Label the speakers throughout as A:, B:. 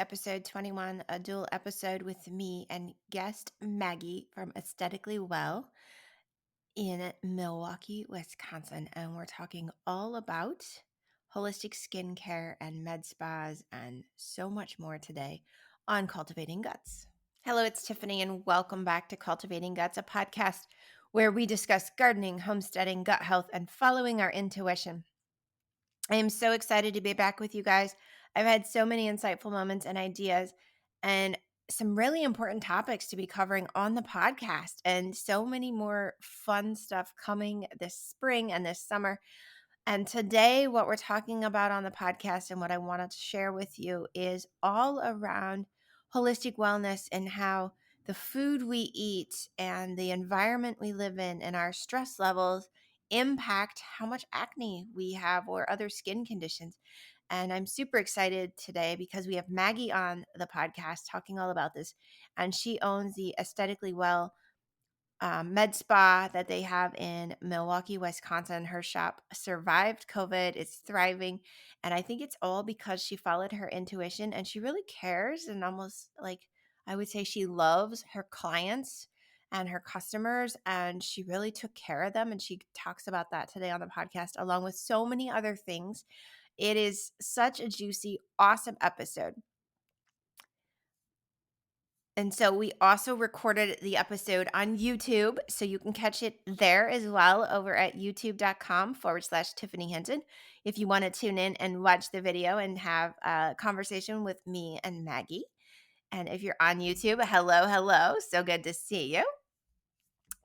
A: episode 21, a dual episode with me and guest Maggie from Aesthetically Well in Milwaukee, Wisconsin. And we're talking all about holistic skincare and med spas and so much more today on Cultivating Guts. Hello, it's Tiffany, and welcome back to Cultivating Guts, a podcast where we discuss gardening, homesteading, gut health, and following our intuition. I am so excited to be back with you guys. I've had so many insightful moments and ideas and some really important topics to be covering on the podcast, and so many more fun stuff coming this spring and this summer. And today, what we're talking about on the podcast and what I wanted to share with you is all around holistic wellness and how the food we eat and the environment we live in and our stress levels impact how much acne we have or other skin conditions. And I'm super excited today because we have Maggie on the podcast talking all about this. And she owns the Aesthetically Well med spa that they have in Milwaukee, Wisconsin. Her shop survived COVID. It's thriving. And I think it's all because she followed her intuition and she really cares, and almost like I would say she loves her clients and her customers, and she really took care of them. And she talks about that today on the podcast, along with so many other things. It is such a juicy, awesome episode. And so we also recorded the episode on YouTube, so you can catch it there as well over at youtube.com/Tiffany Hinton if you want to tune in and watch the video and have a conversation with me and Maggie. And if you're on YouTube, hello. So good to see you.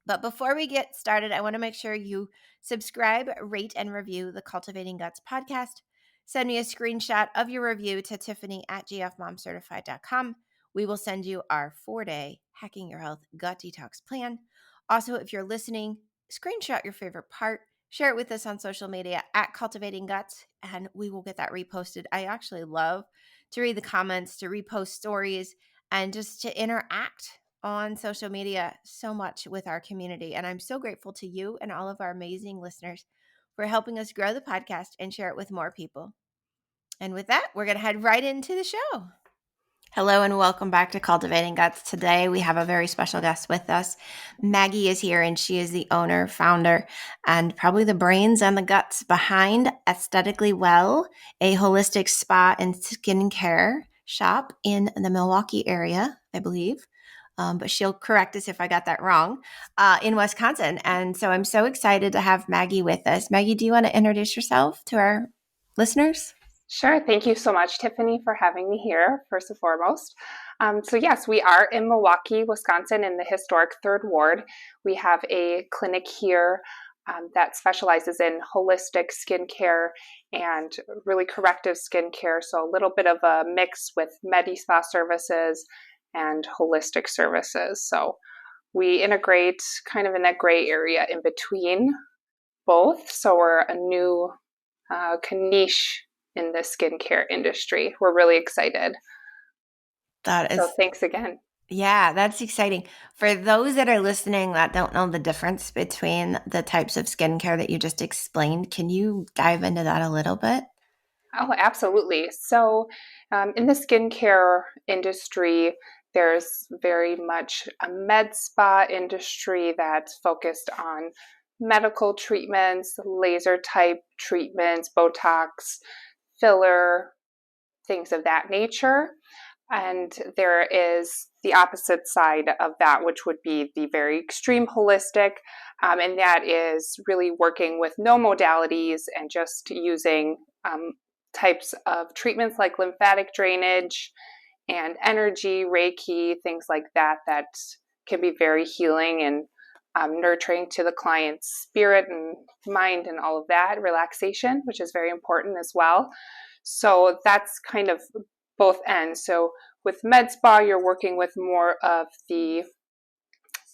A: But before we get started, I want to make sure you subscribe, rate, and review the Cultivating Guts podcast. Send me a screenshot of your review to tiffany@gfmomcertified.com. We will send you our 4-day Hacking Your Health Gut Detox Plan. Also, if you're listening, screenshot your favorite part, share it with us on social media at Cultivating Guts, and we will get that reposted. I actually love to read the comments, to repost stories, and just to interact on social media so much with our community. And I'm so grateful to you and all of our amazing listeners for helping us grow the podcast and share it with more people. And with that, we're going to head right into the show. Hello and welcome back to Cultivating Guts. Today we have a very special guest with us. Maggie is here, and she is the owner, founder, and probably the brains and the guts behind Aesthetically Well, a holistic spa and skincare shop in the Milwaukee area, I believe. But she'll correct us if I got that wrong, in Wisconsin. And so I'm so excited to have Maggie with us. Maggie, do you want to introduce yourself to our listeners?
B: Sure. Thank you so much, Tiffany, for having me here, first and foremost. So yes, we are in Milwaukee, Wisconsin, in the historic 3rd Ward. We have a clinic here that specializes in holistic skincare and really corrective skincare. So a little bit of a mix with med-spa services and holistic services. So we integrate kind of in that gray area in between both. So we're a new niche in the skincare industry. We're really excited. So thanks again.
A: Yeah, that's exciting. For those that are listening that don't know the difference between the types of skincare that you just explained, can you dive into that a little bit?
B: Oh, absolutely. So in the skincare industry, there's very much a med spa industry that's focused on medical treatments, laser type treatments, Botox, filler, things of that nature. And there is the opposite side of that, which would be the very extreme holistic. And that is really working with no modalities and just using types of treatments like lymphatic drainage and energy, Reiki, things like that, that can be very healing and nurturing to the client's spirit and mind and all of that, relaxation, which is very important as well. So that's kind of both ends. So with med spa, you're working with more of the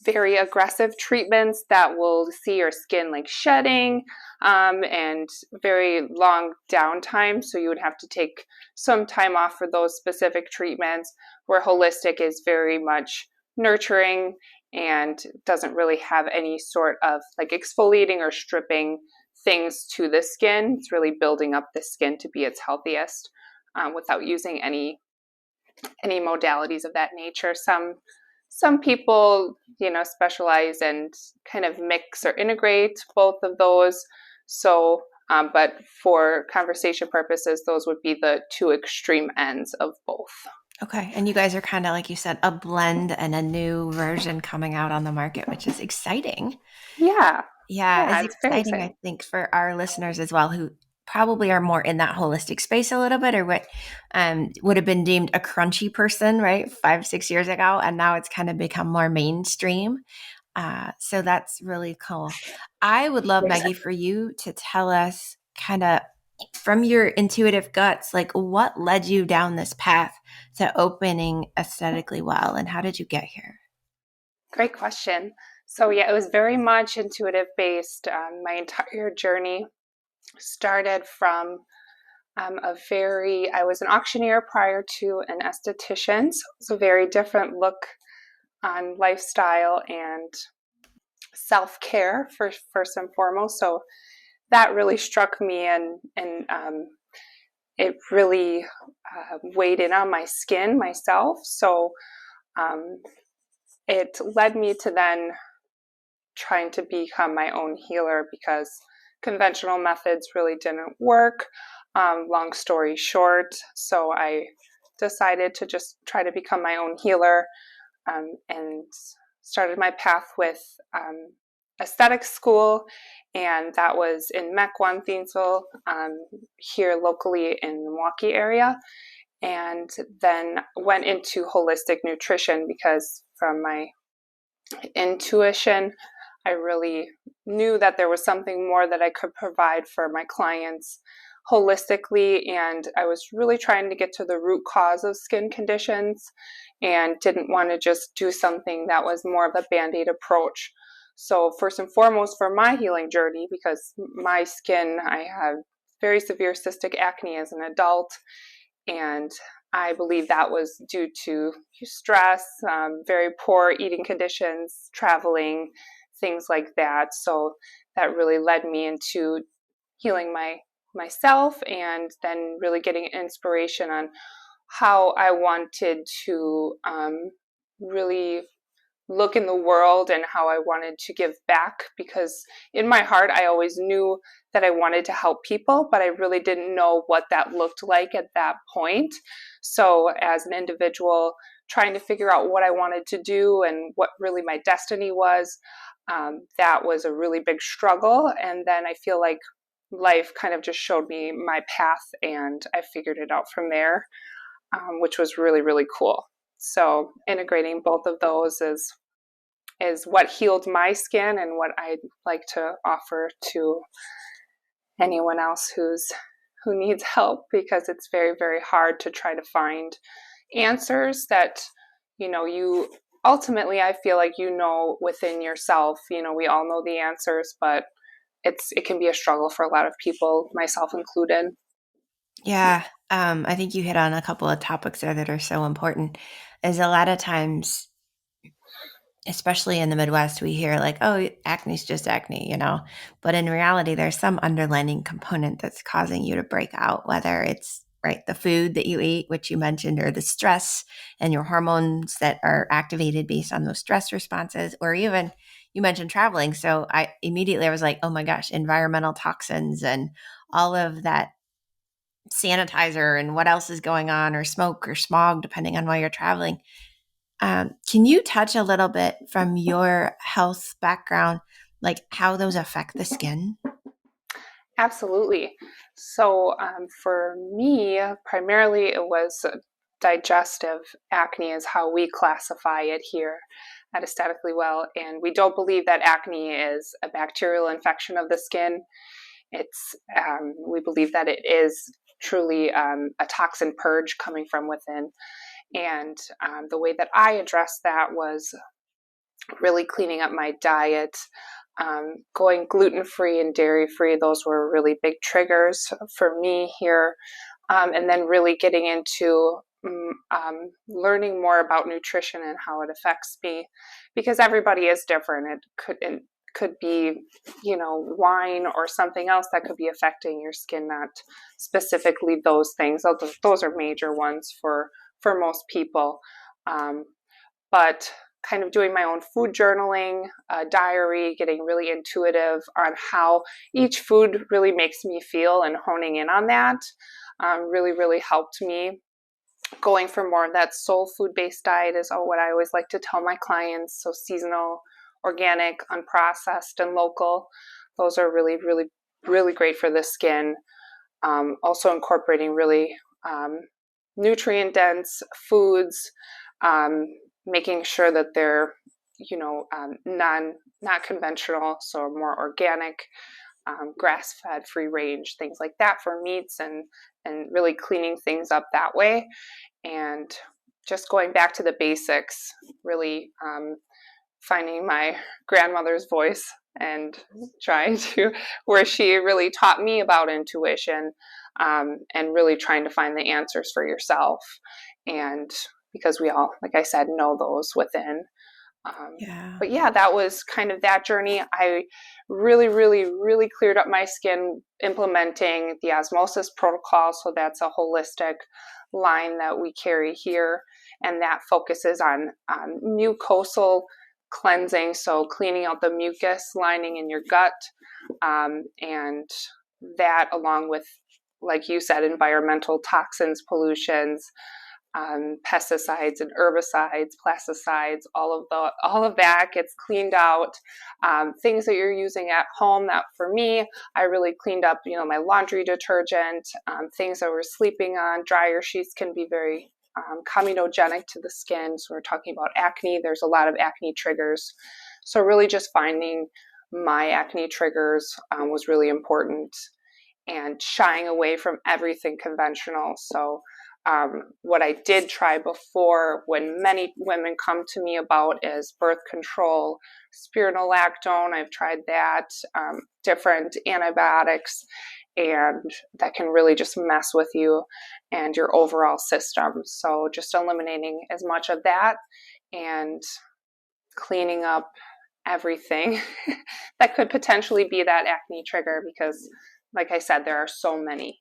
B: very aggressive treatments that will see your skin like shedding and very long downtime. So you would have to take some time off for those specific treatments, where holistic is very much nurturing and doesn't really have any sort of like exfoliating or stripping things to the skin. It's really building up the skin to be its healthiest without using any any modalities of that nature. Some people, specialize and kind of mix or integrate both of those. So, but for conversation purposes, those would be the two extreme ends of both.
A: Okay. And you guys are kind of, like you said, a blend and a new version coming out on the market, which is exciting.
B: Yeah,
A: Yeah,
B: yeah,
A: it's
B: it's very
A: exciting, I
B: exciting.
A: think, for our listeners as well, who probably are more in that holistic space a little bit, or what would have been deemed a crunchy person, right? 5, 6 years ago. And now it's kind of become more mainstream. So that's really cool. I would love, Maggie, for you to tell us kind of from your intuitive guts, like what led you down this path to opening Aesthetically Well, and how did you get here?
B: Great question. So yeah, it was very much intuitive based. My entire journey started from I was an auctioneer prior to an esthetician, so it's a very different look on lifestyle and self-care first and foremost. So that really struck me, and it really weighed in on my skin myself. So um, it led me to then trying to become my own healer because conventional methods really didn't work. Long story short, so I decided to just try to become my own healer, and started my path with aesthetic school, and that was in Mequon, Thiensville, here locally in the Milwaukee area, and then went into holistic nutrition because from my intuition, I really knew that there was something more that I could provide for my clients holistically. And I was really trying to get to the root cause of skin conditions and didn't want to just do something that was more of a band aid approach. So, first and foremost, for my healing journey, because my skin, I have very severe cystic acne as an adult, and I believe that was due to stress, very poor eating conditions, traveling, things like that. So that really led me into healing myself, and then really getting inspiration on how I wanted to really look in the world and how I wanted to give back, because in my heart I always knew that I wanted to help people, but I really didn't know what that looked like at that point. So as an individual trying to figure out what I wanted to do and what really my destiny was, that was a really big struggle. And then I feel like life kind of just showed me my path, and I figured it out from there, which was really, really cool. So integrating both of those is what healed my skin and what I'd like to offer to anyone else who needs help, because it's very, very hard to try to find answers that you ultimately, I feel like, within yourself. We all know the answers, but it can be a struggle for a lot of people, myself included.
A: Yeah, I think you hit on a couple of topics there that are so important. Is a lot of times, especially in the Midwest, we hear like, "Oh, acne's just acne," But in reality, there's some underlying component that's causing you to break out, whether it's right the food that you eat, which you mentioned, or the stress and your hormones that are activated based on those stress responses, or even you mentioned traveling. So I was like, "Oh my gosh, environmental toxins and all of that sanitizer and what else is going on, or smoke or smog, depending on why you're traveling." Can you touch a little bit from your health background, like how those affect the skin?
B: Absolutely. So for me, primarily it was digestive acne, is how we classify it here at Aesthetically Well. And we don't believe that acne is a bacterial infection of the skin. We believe that it is truly a toxin purge coming from within. And the way that I addressed that was really cleaning up my diet, going gluten free and dairy free. Those were really big triggers for me here. And then really getting into learning more about nutrition and how it affects me, because everybody is different. It could be, wine or something else that could be affecting your skin, not specifically those things. Those are major ones for for most people. Um, but kind of doing my own food journaling, diary, getting really intuitive on how each food really makes me feel and honing in on that really, really helped me. Going for more of that soul food based diet is what I always like to tell my clients. So seasonal, organic, unprocessed, and local. Those are really, really, really great for the skin. Also incorporating really nutrient dense foods, um, making sure that they're not conventional, so more organic, grass fed, free range, things like that for meats, and really cleaning things up that way, and just going back to the basics, really finding my grandmother's voice and trying to, where she really taught me about intuition, and really trying to find the answers for yourself. And because we all, like I said, know those within.
A: Yeah.
B: But yeah, that was kind of that journey. I really, really, really cleared up my skin implementing the osmosis protocol. So that's a holistic line that we carry here, and that focuses on mucosal cleansing, so cleaning out the mucus lining in your gut, and that, along with, like you said, environmental toxins, pollutions, pesticides and herbicides, plasticides, all of that gets cleaned out. Things that you're using at home, that for me, I really cleaned up, my laundry detergent, things that we're sleeping on. Dryer sheets can be very comedogenic to the skin. So we're talking about acne. There's a lot of acne triggers. So really just finding my acne triggers was really important, and shying away from everything conventional. So what I did try before, when many women come to me about, is birth control, spironolactone. I've tried that, different antibiotics, and that can really just mess with you and your overall system. So just eliminating as much of that and cleaning up everything that could potentially be that acne trigger, because, like I said, there are so many.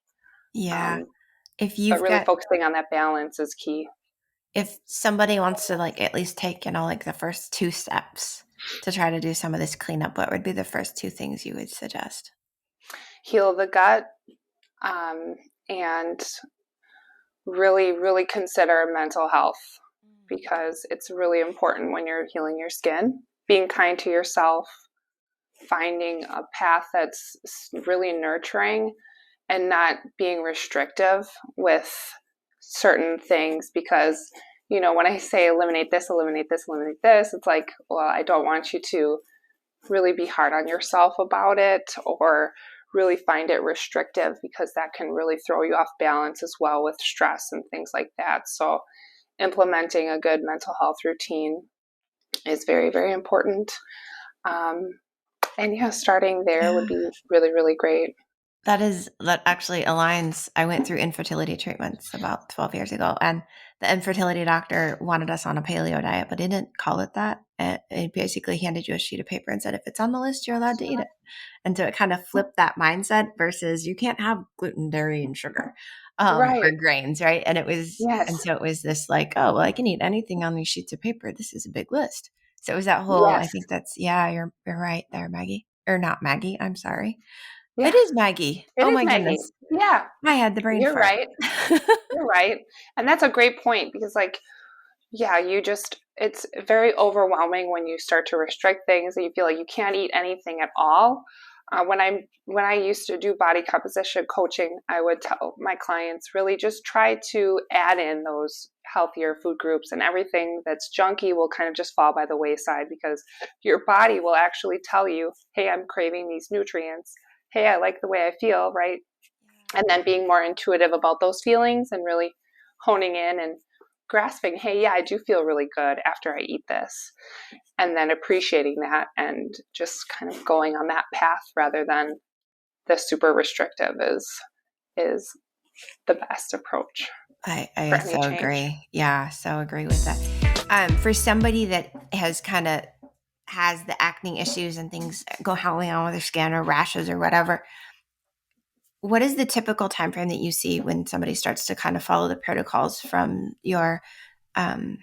A: Yeah.
B: Um,
A: If
B: but
A: you've
B: really
A: got
B: focusing on that balance is key.
A: if somebody wants to like at least take, like the first two steps to try to do some of this cleanup, what would be the first two things you would suggest?
B: Heal the gut, um, and really, really consider mental health, because it's really important when you're healing your skin. Being kind to yourself, finding a path that's really nurturing, and not being restrictive with certain things. Because, when I say eliminate this, eliminate this, eliminate this, it's like, well, I don't want you to really be hard on yourself about it, or really find it restrictive, because that can really throw you off balance as well with stress and things like that. So implementing a good mental health routine is very, very important. Um, and yeah, starting there would
A: Yeah.
B: be really, really great.
A: That actually aligns. I went through infertility treatments about 12 years ago, and the infertility doctor wanted us on a paleo diet, but he didn't call it that. He basically handed you a sheet of paper and said, if it's on the list, you're allowed to eat it. And so it kind of flipped that mindset versus you can't have gluten, dairy, and sugar, or
B: Right.
A: grains, right? And
B: Yes.
A: so it was this like, oh, well, I can eat anything on these sheets of paper. This is a big list. So it was that whole, I
B: Yes.
A: think that's, yeah, you're right there, Maggie. Or not Maggie, I'm sorry. It
B: Yeah.
A: is Maggie.
B: It
A: Oh
B: is
A: my
B: Maggie.
A: goodness.
B: Yeah.
A: I had the brain
B: You're
A: fart.
B: right. You're right. And that's a great point, because, like, yeah, it's very overwhelming when you start to restrict things and you feel like you can't eat anything at all. When I used to do body composition coaching, I would tell my clients, really just try to add in those healthier food groups, and everything that's junky will kind of just fall by the wayside, because your body will actually tell you, hey, I'm craving these nutrients. Hey, I like the way I feel, right? And then being more intuitive about those feelings, and really honing in and grasping, hey, yeah, I do feel really good after I eat this, and then appreciating that, and just kind of going on that path rather than the super restrictive is the best approach
A: I
B: for any
A: so
B: change.
A: agree. Yeah, so agree with that. For somebody that has the acne issues and things go going on with their skin or rashes or whatever, what is the typical time frame that you see when somebody starts to kind of follow the protocols from your um,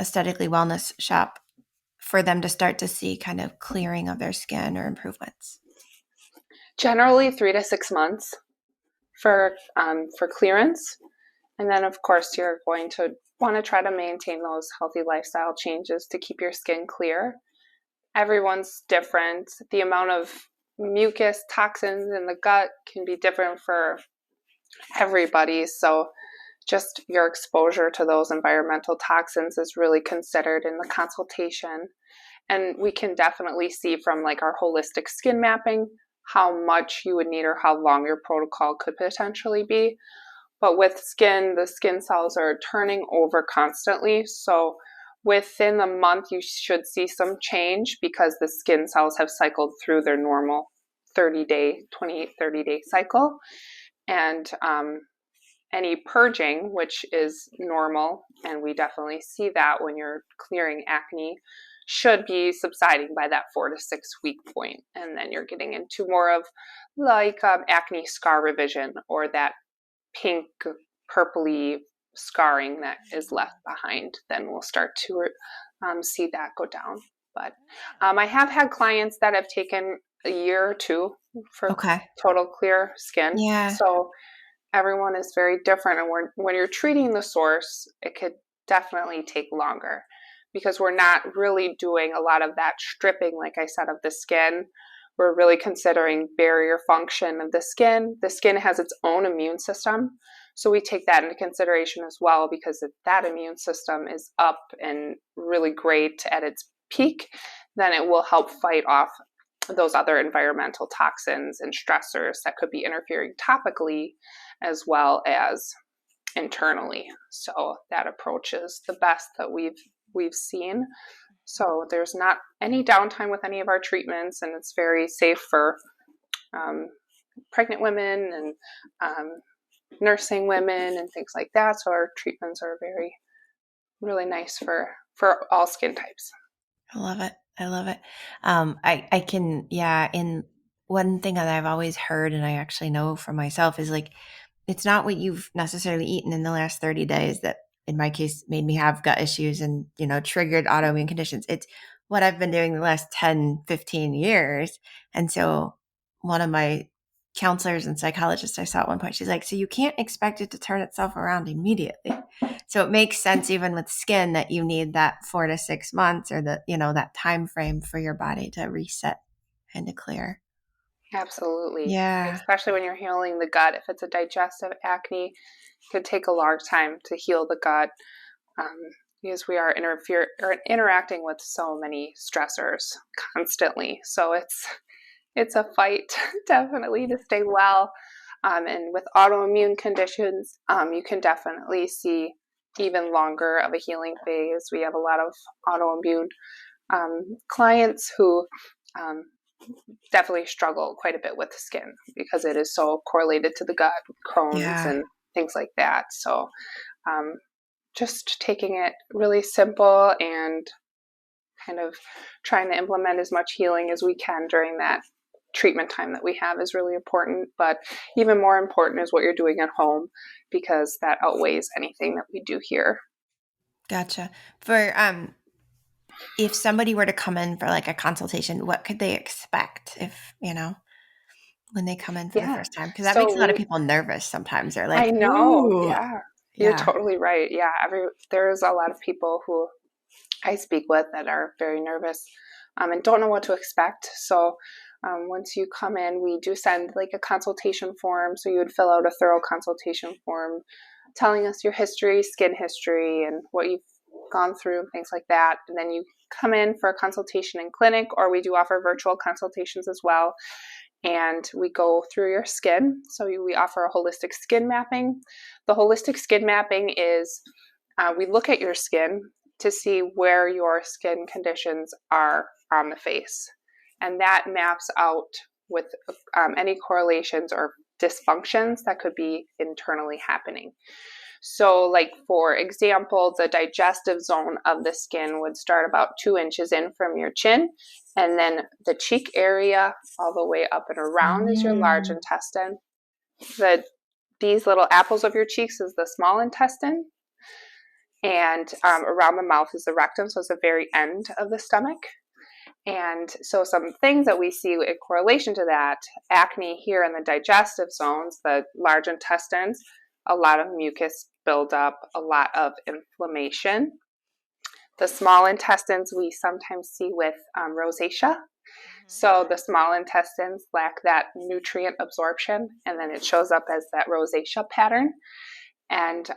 A: aesthetically wellness shop for them to start to see kind of clearing of their skin or improvements?
B: Generally 3 to 6 months for clearance. And then, of course, you're going to want to try to maintain those healthy lifestyle changes to keep your skin clear. Everyone's different. The amount of mucus toxins in the gut can be different for everybody. So, just your exposure to those environmental toxins is really considered in the consultation. And we can definitely see from like our holistic skin mapping how much you would need or how long your protocol could potentially be. But with skin, the skin cells are turning over constantly. So within a month, you should see some change because the skin cells have cycled through their normal 30-day cycle. And any purging, which is normal, and we definitely see that when you're clearing acne, should be subsiding by that 4 to 6 week point. And then you're getting into more of like acne scar revision or that pink, purpley scarring that is left behind. Then we'll start to see that go down. But I have had clients that have taken a year or two for
A: Okay.
B: total clear skin.
A: Yeah.
B: So everyone is very different. And when you're treating the source, it could definitely take longer because we're not really doing a lot of that stripping, like I said, of the skin. We're really considering barrier function of the skin. The skin has its own immune system. So we take that into consideration as well, because if that immune system is up and really great at its peak, then it will help fight off those other environmental toxins and stressors that could be interfering topically as well as internally. So that approach is the best that we've seen. So there's not any downtime with any of our treatments, and it's very safe for pregnant women and nursing women and things like that. So our treatments are really nice for all skin types.
A: I love it. I love it. I can, yeah. And one thing that I've always heard, and I actually know for myself, is like, it's not what you've necessarily eaten in the last 30 days that, in my case, made me have gut issues and, triggered autoimmune conditions. It's what I've been doing the last 10, 15 years. And so one of my counselors and psychologists I saw at one point, she's like, so you can't expect it to turn itself around immediately. So it makes sense even with skin that you need that 4 to 6 months or that time frame for your body to reset and to clear.
B: Absolutely.
A: Yeah.
B: Especially when you're healing the gut. If it's a digestive acne, it could take a long time to heal the gut because we are interacting with so many stressors constantly. So it's a fight definitely to stay well. And with autoimmune conditions, you can definitely see even longer of a healing phase. We have a lot of autoimmune clients who definitely struggle quite a bit with the skin because it is so correlated to the gut, Crohn's,
A: Yeah.
B: and things like that. So just taking it really simple and kind of trying to implement as much healing as we can during that treatment time that we have is really important. But even more important is what you're doing at home, because that outweighs anything that we do here.
A: Gotcha. For if somebody were to come in for like a consultation, what could they expect if, when they come in for the
B: Yeah.
A: first time? Because that makes a
B: So
A: lot of people nervous sometimes. They're
B: I
A: like,
B: know.
A: ooh,
B: Yeah. You're
A: yeah.
B: totally right. Yeah. There's a lot of people who I speak with that are very nervous and don't know what to expect. So once you come in, we do send like a consultation form. So you would fill out a thorough consultation form telling us your history, skin history, and what you've gone through, things like that. And then you come in for a consultation in clinic, or we do offer virtual consultations as well. And we go through your skin. So we offer a holistic skin mapping. The holistic skin mapping is we look at your skin to see where your skin conditions are on the face. And that maps out with any correlations or dysfunctions that could be internally happening. So, like for example, the digestive zone of the skin would start about 2 inches in from your chin, and then the cheek area all the way up and around is your large
A: Mm,
B: intestine. these little apples of your cheeks is the small intestine, and around the mouth is the rectum, so it's the very end of the stomach. And so some things that we see in correlation to that, acne here in the digestive zones, the large intestines, a lot of mucus buildup, a lot of inflammation. The small intestines we sometimes see with rosacea. So the small intestines lack that nutrient absorption, and then it shows up as that rosacea pattern. And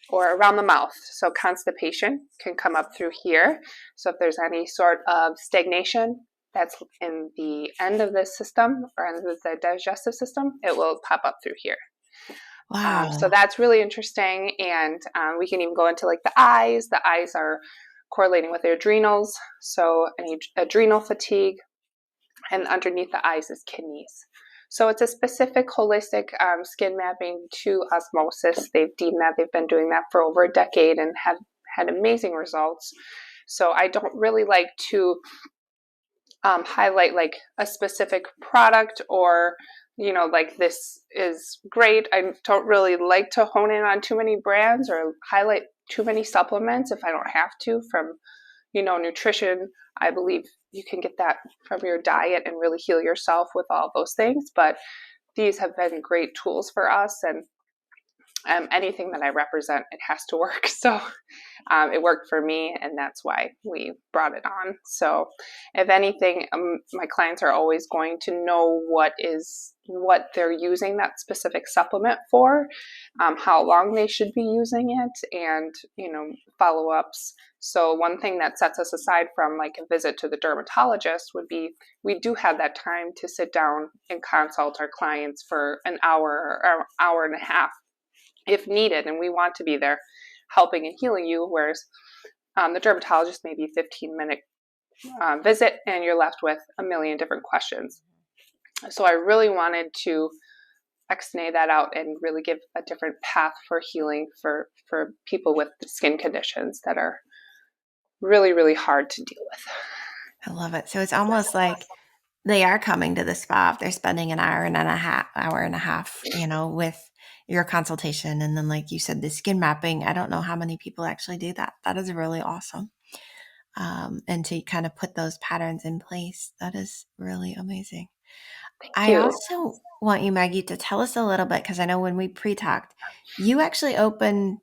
B: or around the mouth. So constipation can come up through here. So if there's any sort of stagnation that's in the end of the system or in the digestive system, it will pop up through here. So
A: Wow.
B: that's really interesting. And we can even go into like the eyes. The eyes are correlating with the adrenals. So any adrenal fatigue, and underneath the eyes is kidneys. So it's a specific holistic skin mapping to osmosis. They've deemed that. They've been doing that for over a decade and have had amazing results. So I don't really like to highlight like a specific product or, you know, like this is great. I don't really like to hone in on too many brands or highlight too many supplements if I don't have to. From, you know, nutrition, I believe you can get that from your diet and really heal yourself with all those things. But these have been great tools for us, and anything that I represent, it has to work. So it worked for me, and that's why we brought it on. So if anything, my clients are always going to know what they're using that specific supplement for, how long they should be using it, and, you know, follow-ups. So one thing that sets us aside from like a visit to the dermatologist would be we do have that time to sit down and consult our clients for an hour or hour and a half if needed, and we want to be there helping and healing you, whereas the dermatologist may be 15-minute visit and you're left with a million different questions. So I really wanted to extend that out and really give a different path for healing for people with skin conditions that are really, really hard to deal with.
A: I love it. So it's almost like they are coming to the spa. They're spending an hour and a half, you know, with your consultation. And then, like you said, the skin mapping. I don't know how many people actually do that. That is really awesome. And to kind of put those patterns in place, that is really amazing.
B: Thank
A: I
B: you.
A: also want you, Maggie, to tell us a little bit, because I know when we pre-talked, you actually opened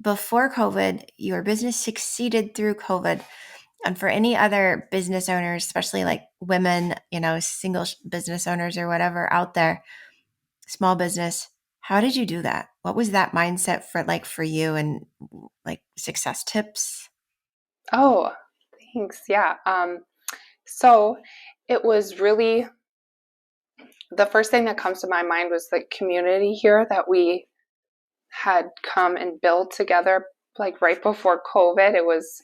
A: before COVID. Your business succeeded through COVID. And for any other business owners, especially like women, you know, single business owners or whatever out there, small business, how did you do that? What was that mindset for you, and like success tips?
B: Oh, thanks. Yeah. So it was really the first thing that comes to my mind was the community here that we had come and built together, like right before COVID. It was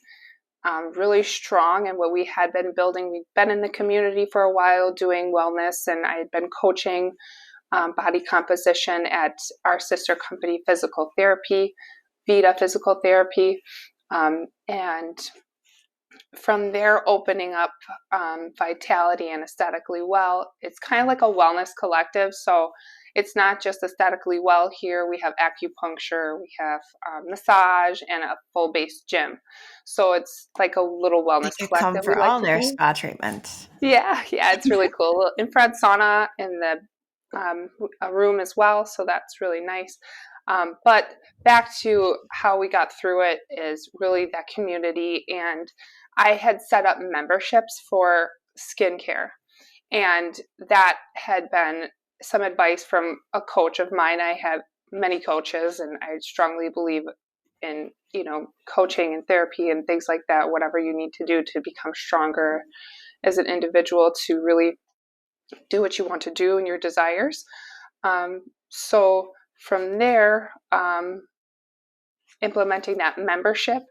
B: really strong, and what we had been building. We'd been in the community for a while doing wellness, and I had been coaching body composition at our sister company, Physical Therapy, Vita Physical Therapy. And from there, opening up Vitality and Aesthetically Well, it's kind of like a wellness collective. So it's not just aesthetically well here. We have acupuncture, we have massage, and a full base gym. So it's like a little
A: They
B: wellness
A: could come
B: collective we
A: for
B: like
A: all
B: to
A: their
B: be.
A: spa treatments.
B: Yeah, yeah, it's really cool. A little infrared sauna in the a room as well, so that's really nice. But back to how we got through it is really that community, and I had set up memberships for skincare, and that had been some advice from a coach of mine. I have many coaches, and I strongly believe in, you know, coaching and therapy and things like that, whatever you need to do to become stronger as an individual to really do what you want to do and your desires. So from there, implementing that membership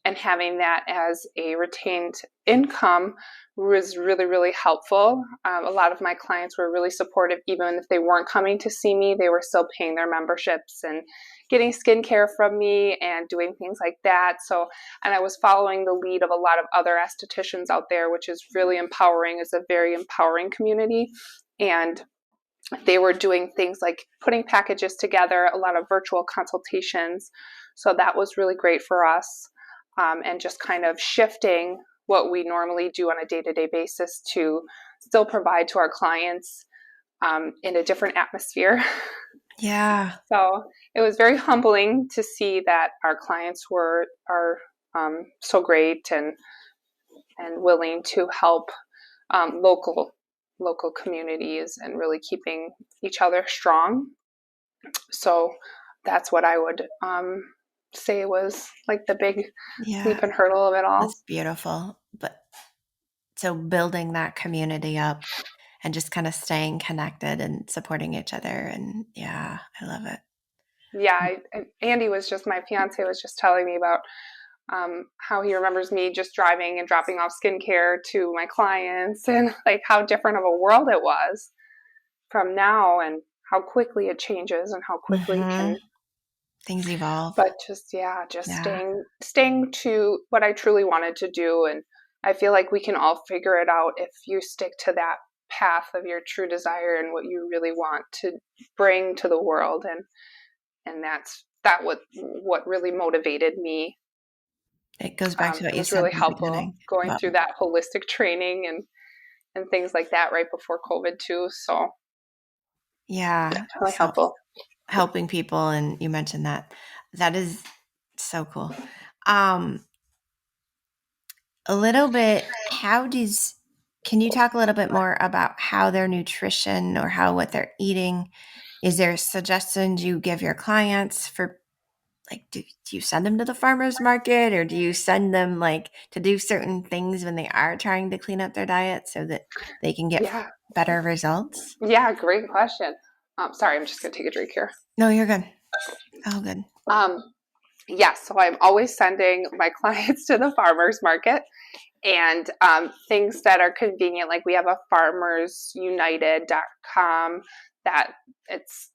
B: and having that as a retained income was really, really helpful. A lot of my clients were really supportive. Even if they weren't coming to see me, they were still paying their memberships and getting skincare from me and doing things like that. So, and I was following the lead of a lot of other estheticians out there, which is really empowering. It's a very empowering community. And They were doing things like putting packages together, a lot of virtual consultations. So that was really great for us, and just kind of shifting what we normally do on a day-to-day basis to still provide to our clients in a different atmosphere.
A: Yeah.
B: So it was very humbling to see that our clients are so great and willing to help local communities and really keeping each other strong. So that's what I would say was like the big leap
A: Yeah.
B: and hurdle of it all.
A: That's beautiful. But so building that community up and just kind of staying connected and supporting each other. And yeah, I love it.
B: Yeah, Andy was just my fiance was just telling me about how he remembers me just driving and dropping off skincare to my clients, and like how different of a world it was from now, and how quickly it changes and how quickly it
A: Hmm.
B: can.
A: Things evolve.
B: But just, yeah, just
A: Yeah.
B: staying to what I truly wanted to do. And I feel like we can all figure it out if you stick to that path of your true desire and what you really want to bring to the world. And what really motivated me.
A: It goes back to what
B: It
A: you
B: was
A: said
B: really
A: in the
B: helpful
A: beginning
B: going
A: about,
B: through that holistic training and things like that right before COVID too. So
A: yeah,
B: really
A: so
B: helpful.
A: helping people. And you mentioned that. That is so cool. Um, a little bit, can you talk a little bit more about how their nutrition or how what they're eating? Is there suggestions you give your clients for, like, do you send them to the farmer's market, or do you send them like to do certain things when they are trying to clean up their diet so that they can get
B: Yeah.
A: better results?
B: Yeah. Great question. Sorry, I'm just going to take a drink here.
A: No, you're good. Oh, good.
B: Um, yes, so I'm always sending my clients to the farmers market, and things that are convenient. Like we have a farmersunited.com that it's,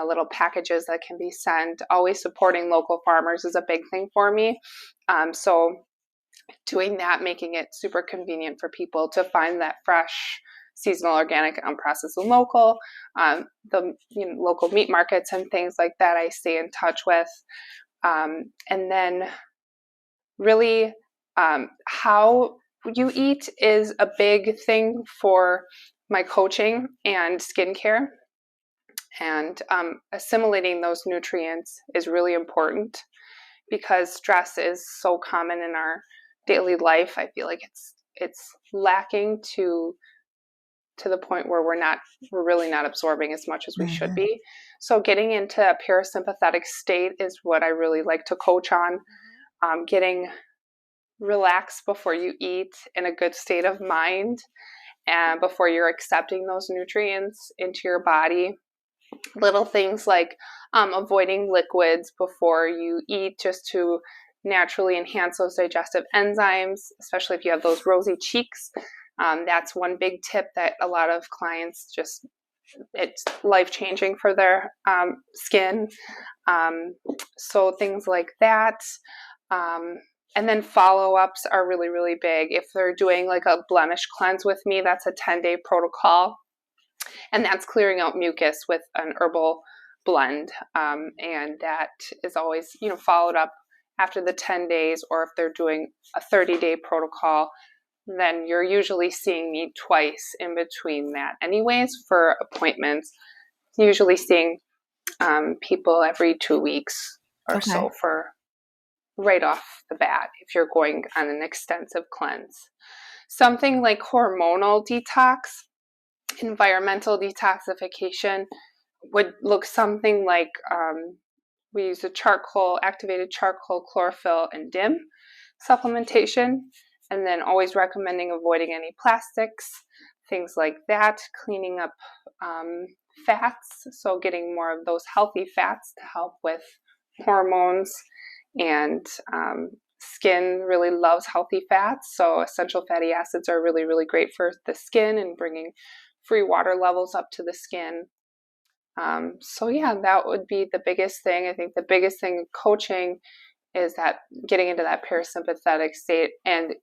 B: little packages that can be sent. Always supporting local farmers is a big thing for me. So doing that, making it super convenient for people to find that fresh, seasonal, organic, unprocessed, and local. The local meat markets and things like that I stay in touch with. And then really, how you eat is a big thing for my coaching and skincare. And assimilating those nutrients is really important because stress is so common in our daily life. I feel like it's lacking to the point where we're really not absorbing as much as we should
A: Hmm.
B: be. So getting into a parasympathetic state is what I really like to coach on. Getting relaxed before you eat in a good state of mind and before you're accepting those nutrients into your body. Little things like avoiding liquids before you eat just to naturally enhance those digestive enzymes, especially if you have those rosy cheeks. That's one big tip that a lot of clients it's life changing for their skin. So things like that. Um, and then follow ups are really, really big. If they're doing like a blemish cleanse with me, that's a 10-day protocol. And that's clearing out mucus with an herbal blend. And that is always, followed up after the 10 days, or if they're doing a 30-day protocol, then you're usually seeing me twice in between that, anyways, for appointments. Usually seeing people every 2 weeks or
A: Okay.
B: so for right off the bat if you're going on an extensive cleanse. Something like hormonal detox, environmental detoxification would look something like we use activated charcoal, chlorophyll, and DIM supplementation, and then always recommending avoiding any plastics, things like that, cleaning up fats, so getting more of those healthy fats to help with hormones, and skin really loves healthy fats, so essential fatty acids are really, really great for the skin and bringing free water levels up to the skin. So yeah, that would be the biggest thing. I think the biggest thing in coaching is that getting into that parasympathetic state and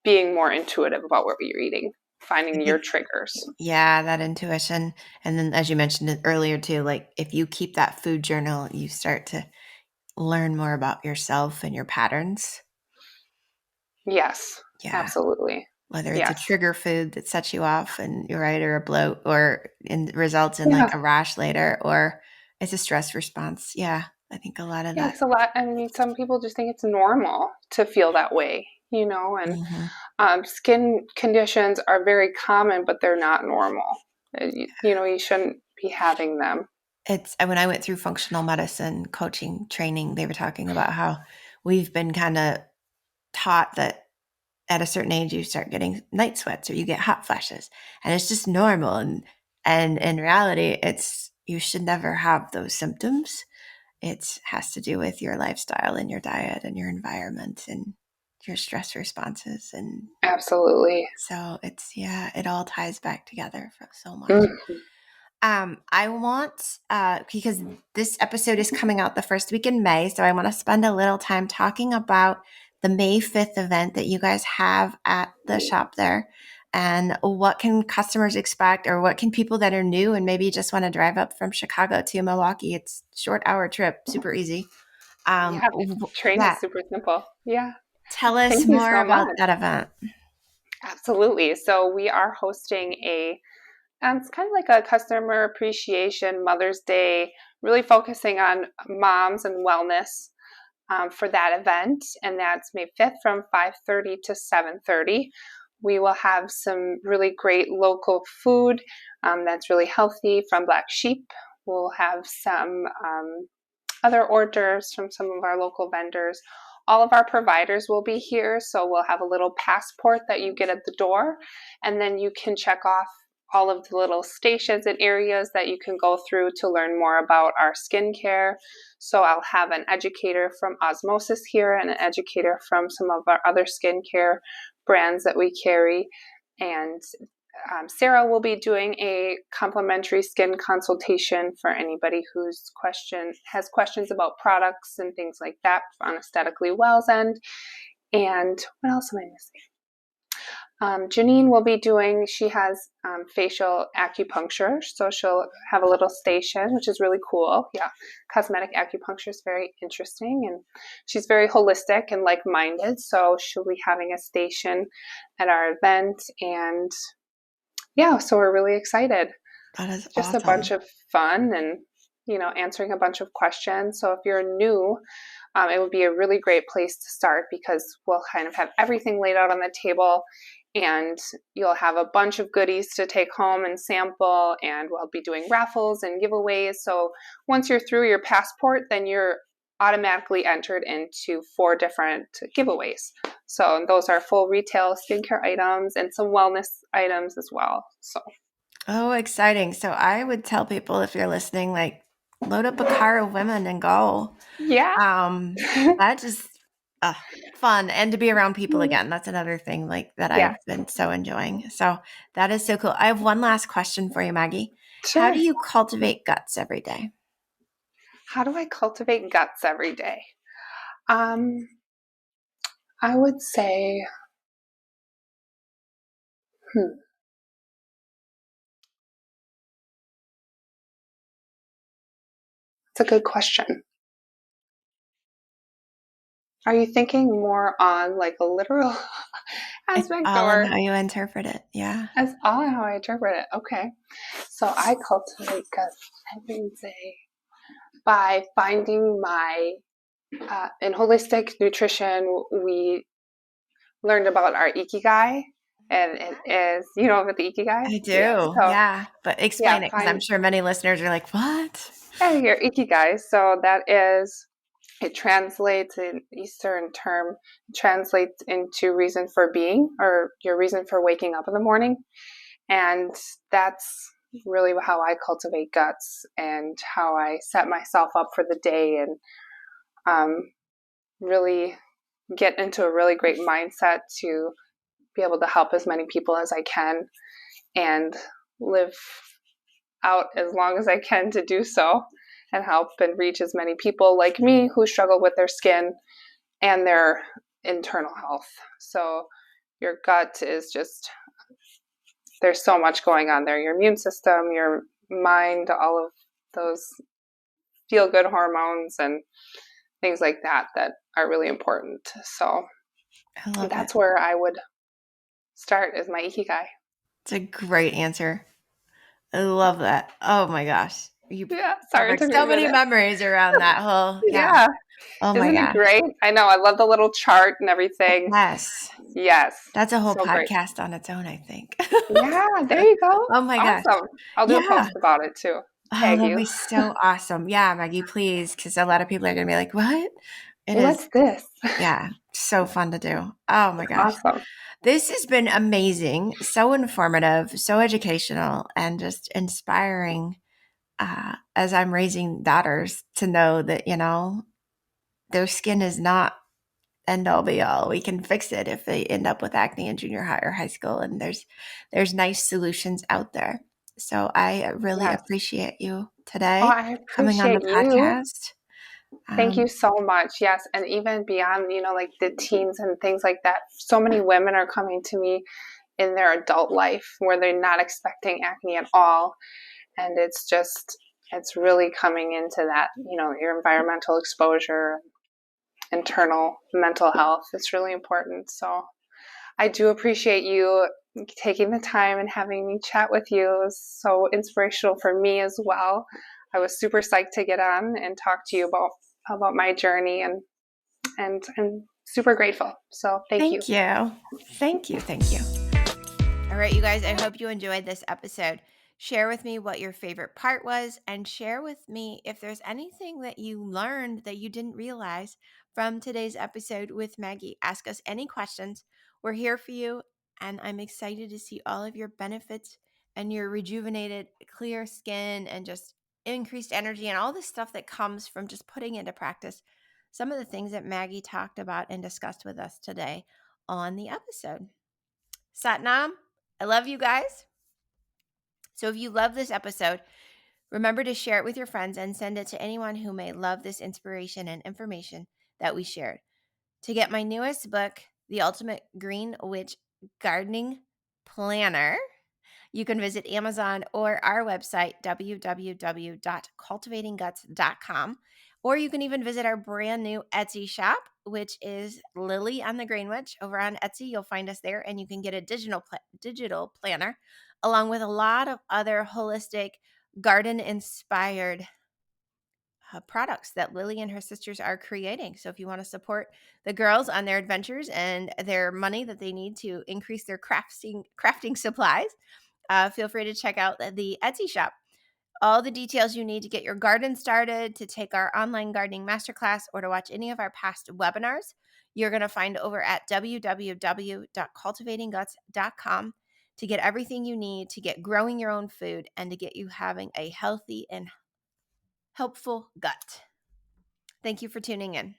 B: being more intuitive about what you're eating.
A: I
B: finding your
A: think,
B: triggers.
A: yeah, that intuition. And then, as you mentioned it earlier, too, like if you keep that food journal, you start to learn more about yourself and your patterns.
B: Yes,
A: Yeah.
B: absolutely.
A: Whether it's a
B: Yes.
A: trigger food that sets you off and you're right, or a bloat, or results in like
B: Yeah.
A: a rash later, or it's a stress response. Yeah. I think a lot of
B: Yeah,
A: that.
B: it's a lot. I mean, some people just think it's normal to feel that way, and
A: Hmm.
B: skin conditions are very common, but they're not normal. You shouldn't be having them.
A: It's when I went through functional medicine coaching training, they were talking about how we've been kind of taught that at a certain age you start getting night sweats or you get hot flashes, and it's just normal. And in reality, it's you should never have those symptoms. It has to do with your lifestyle and your diet and your environment and your stress responses. And
B: Absolutely.
A: so it's, yeah, it all ties back together for so much.
B: Mhm.
A: I want, because this episode is coming out the first week in May, so I want to spend a little time talking about the May 5th event that you guys have at the shop there. And what can customers expect, or what can people that are new and maybe just want to drive up from Chicago to Milwaukee? It's a short hour trip, super easy.
B: Yeah, the train
A: Yeah,
B: is super simple. Yeah.
A: tell us
B: Thank you
A: more
B: so
A: about
B: much.
A: that event.
B: Absolutely. So we are hosting it's kind of like a customer appreciation Mother's Day, really focusing on moms and wellness for that event, and that's May 5th from 5:30 to 7:30. We will have some really great local food that's really healthy from Black Sheep. We'll have some other orders from some of our local vendors. All of our providers will be here, so we'll have a little passport that you get at the door, and then you can check off all of the little stations and areas that you can go through to learn more about our skincare. So I'll have an educator from Osmosis here and an educator from some of our other skincare brands that we carry. And Sarah will be doing a complimentary skin consultation for anybody who's has questions about products and things like that on Aesthetically Well's end. And what else am I missing? Janine will be she has facial acupuncture, so she'll have a little station, which is really cool. Yeah, cosmetic acupuncture is very interesting, and she's very holistic and like-minded, so she'll be having a station at our event. And yeah, so we're really excited.
A: That is
B: Just a bunch
A: awesome.
B: of fun and, answering a bunch of questions. So if you're new, it would be a really great place to start because we'll kind of have everything laid out on the table, and you'll have a bunch of goodies to take home and sample, and we'll be doing raffles and giveaways. So once you're through your passport, then you're automatically entered into 4 different giveaways. So those are full retail skincare items and some wellness items as well. So
A: Oh, exciting. So I would tell people, if you're listening, like, load up a car of women and go.
B: yeah.
A: That just fun, and to be around people again. That's another thing like that
B: Yeah,
A: I've been so enjoying. So that is so cool. I have one last question for you, Maggie. How
B: sure.
A: do you cultivate guts every day?
B: How do I cultivate guts every day? Um, I would say, hmm, it's a good question. Are you thinking more on like a literal
A: It's
B: aspect,
A: all in
B: or
A: how you interpret it. Yeah.
B: that's all how I interpret it? Okay. So I cultivate guts every day by finding in holistic nutrition, we learned about our ikigai, and it is, about the ikigai?
A: I
B: Yeah.
A: do.
B: So,
A: Yeah. But
B: yeah,
A: explain it, because I'm
B: find
A: sure many listeners are like, what?
B: your ikigai. So that is, it translates in Eastern term, translates into reason for being, or your reason for waking up in the morning. And that's really how I cultivate guts and how I set myself up for the day, and really get into a really great mindset to be able to help as many people as I can and live out as long as I can to do so, and help and reach as many people like me who struggle with their skin and their internal health. So your gut is just there's so much going on there. Your immune system, your mind, all of those feel good hormones and things like that that are really important. So
A: I love it.
B: that's where I would start as my ikigai.
A: It's a great answer. I love that. Oh my gosh. You
B: Yeah, sorry it
A: covered
B: took me a
A: so many
B: minute.
A: memories around that whole, yeah.
B: Yeah,
A: Oh my
B: isn't it
A: gosh.
B: great? I know, I love the little chart and everything.
A: Yes.
B: Yes,
A: That's a whole
B: so great.
A: podcast on its own, I think.
B: Yeah, there you go.
A: Oh my gosh.
B: Awesome. I'll do a
A: Yeah.
B: post about it too.
A: Oh,
B: Tag
A: that'd
B: you.
A: be so awesome. Yeah, Maggie, please, because a lot of people are going to be like, what? It is,
B: What's this?
A: yeah, so fun to do. Oh my gosh.
B: Awesome.
A: This has been amazing, so informative, so educational, and just inspiring as I'm raising daughters to know that, their skin is not end all be all. We can fix it if they end up with acne in junior high or high school, and there's nice solutions out there. So I really
B: Yes.
A: appreciate you
B: Oh,
A: today
B: I
A: coming on the
B: appreciate you.
A: podcast.
B: Thank you
A: Um,
B: so much. Yes. And even beyond, like the teens and things like that, so many women are coming to me in their adult life where they're not expecting acne at all. And it's really coming into that, your environmental exposure, internal mental health is really important. So I do appreciate you taking the time and having me chat with you. It was so inspirational for me as well. I was super psyched to get on and talk to you about my journey and super grateful. So thank you.
A: Thank you. Thank you. Thank you. All right, you guys, I hope you enjoyed this episode. Share with me what your favorite part was, and share with me if there's anything that you learned that you didn't realize from today's episode with Maggie. Ask us any questions. We're here for you, and I'm excited to see all of your benefits and your rejuvenated, clear skin and just increased energy and all the stuff that comes from just putting into practice some of the things that Maggie talked about and discussed with us today on the episode. Satnam, I love you guys. So if you love this episode, remember to share it with your friends and send it to anyone who may love this inspiration and information that we shared. To get my newest book, The Ultimate Green Witch Gardening Planner, you can visit Amazon or our website, www.cultivatingguts.com. Or you can even visit our brand new Etsy shop, which is Lily on the Green Witch. Over on Etsy, you'll find us there, and you can get a digital planner along with a lot of other holistic garden-inspired products that Lily and her sisters are creating. So if you want to support the girls on their adventures and their money that they need to increase their crafting supplies, feel free to check out the Etsy shop. All the details you need to get your garden started, to take our online gardening masterclass, or to watch any of our past webinars, you're going to find over at www.cultivatingguts.com to get everything you need to get growing your own food and to get you having a healthy and helpful gut. Thank you for tuning in.